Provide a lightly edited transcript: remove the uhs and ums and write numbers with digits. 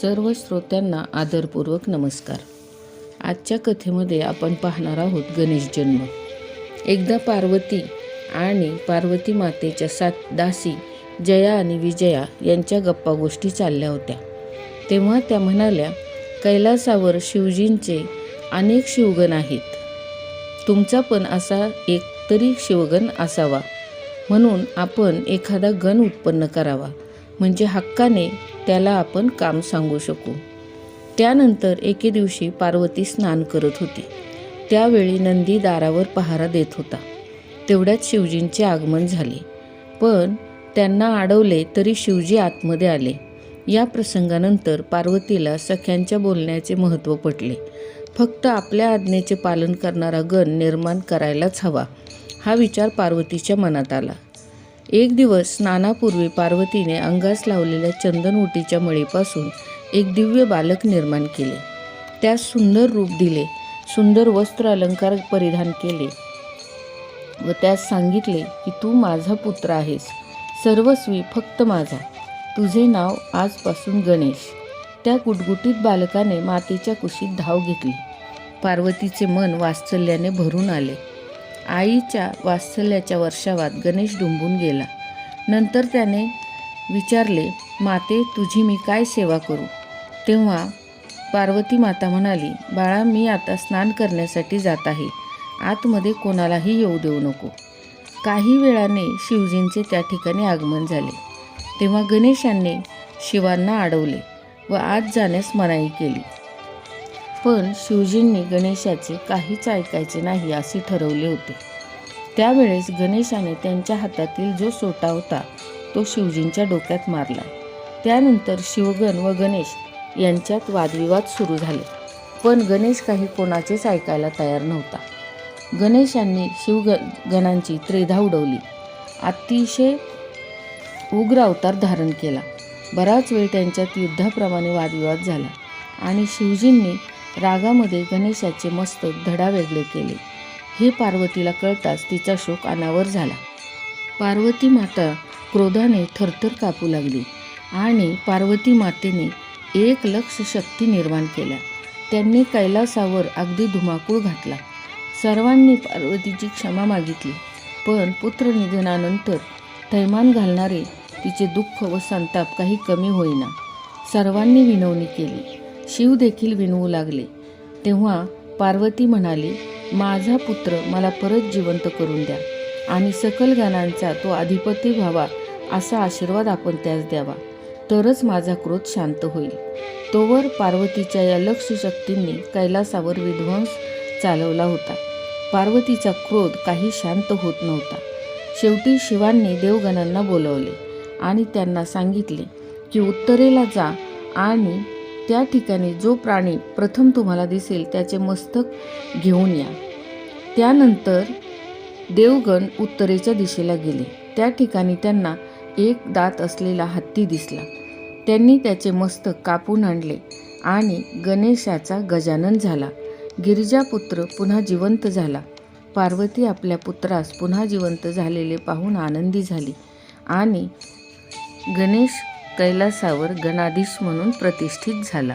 सर्व श्रोत्यांना आदरपूर्वक नमस्कार. आजच्या कथेमध्ये आपण पाहणार आहोत गणेश जन्म. एकदा पार्वती आणि पार्वती मातेच्या 7 दासी जया आणि विजया यांच्या गप्पा गोष्टी चालल्या होत्या. तेव्हा त्या म्हणाल्या, कैलासावर शिवजींचे अनेक शिवगण आहेत. तुमचा पण असा एक तरी शिवगण असावा, म्हणून आपण एखादा गण उत्पन्न करावा, म्हणजे हक्काने त्याला आपण काम सांगू शकू. त्यानंतर एके दिवशी पार्वती स्नान करत होती. त्यावेळी नंदी दारावर पहारा देत होता. तेवढ्यात शिवजींचे आगमन झाले, पण त्यांना अडवले तरी शिवजी आतमध्ये आले. या प्रसंगानंतर पार्वतीला सख्यांच्या बोलण्याचे महत्त्व पटले. फक्त आपल्या आज्ञेचे पालन करणारा गण निर्माण करायलाच हवा, हा विचार पार्वतीच्या मनात आला. एक दिवस स्नानापूर्वी पार्वतीने अंगास लावलेल्या चंदनवटीच्या मळीपासून एक दिव्य बालक निर्माण केले. त्यास सुंदर रूप दिले, सुंदर वस्त्र अलंकार परिधान केले व त्यास सांगितले की तू माझा पुत्र आहेस, सर्वस्वी फक्त माझा. तुझे नाव आजपासून गणेश. त्या गुटगुटीत बालकाने मातेच्या कुशीत धाव घेतली. पार्वतीचे मन वात्सल्याने भरून आले. आईच्या वात्सल्याच्या वर्षावात गणेश डुंबून गेला. नंतर त्याने विचारले, माते, तुझी मी काय सेवा करू? तेव्हा पार्वती माता म्हणाली, बाळा, मी आता स्नान करण्यासाठी जात आहे. आतमध्ये कोणालाही येऊ देऊ नको. काही वेळाने शिवजींचे त्या ठिकाणी आगमन झाले. तेव्हा गणेशाने शिवांना अडवले व आत जाण्यास मनाई केली. पण शिवजींनी गणेशाचे काहीच ऐकायचे नाही असे ठरवले होते. त्यावेळेस गणेशाने त्यांच्या हातातील जो सोटा होता तो शिवजींच्या डोक्यात मारला. त्यानंतर शिवगण व गणेश यांच्यात वादविवाद सुरू झाले, पण गणेश काही कोणाचेच ऐकायला तयार नव्हता. गणेशांनी शिवगणांची त्रेधा उडवली. अतिशय उग्र अवतार धारण केला. बराच वेळ त्यांच्यात युद्धाप्रमाणे वादविवाद झाला आणि शिवजींनी रागामध्ये गणेशाचे मस्तक धडावेगळे केले. हे पार्वतीला कळताच तिचा शोक अनावर झाला. पार्वती माता क्रोधाने थरथर कापू लागली आणि पार्वती मातेने 1 लक्ष शक्ती निर्माण केल्या. त्यांनी कैलासावर अगदी धुमाकूळ घातला. सर्वांनी पार्वतीची क्षमा मागितली, पण पुत्र निधनानंतर थैमान घालणारे तिचे दुःख व संताप काही कमी होईना. सर्वांनी विनवणी केली. शिव देखील विनवू लागले. तेव्हा पार्वती म्हणाली, माझा पुत्र मला परत जिवंत करून द्या आणि सकल गणांचा तो अधिपती व्हावा असा आशीर्वाद आपण त्यास द्यावा, तरच माझा क्रोध शांत होईल. तोवर पार्वतीच्या या लक्ष शक्तींनी कैलासावर विध्वंस चालवला होता. पार्वतीचा क्रोध काही शांत होत नव्हता. शेवटी शिवांनी देवगणांना बोलवले आणि त्यांना सांगितले की उत्तरेला जा आणि त्या ठिकाणी जो प्राणी प्रथम तुम्हाला दिसेल त्याचे मस्तक घेऊन या. त्यानंतर देवगण उत्तरेच्या दिशेला गेले. त्या ठिकाणी त्यांना एक दात असलेला हत्ती दिसला. त्यांनी त्याचे मस्तक कापून आणले आणि गणेशाचा गजानन झाला. गिरिजापुत्र पुन्हा जिवंत झाला. पार्वती आपल्या पुत्रास पुन्हा जिवंत झालेले पाहून आनंदी झाली आणि गणेश कैलासावर गणाधीश म्हणून प्रतिष्ठित झाला.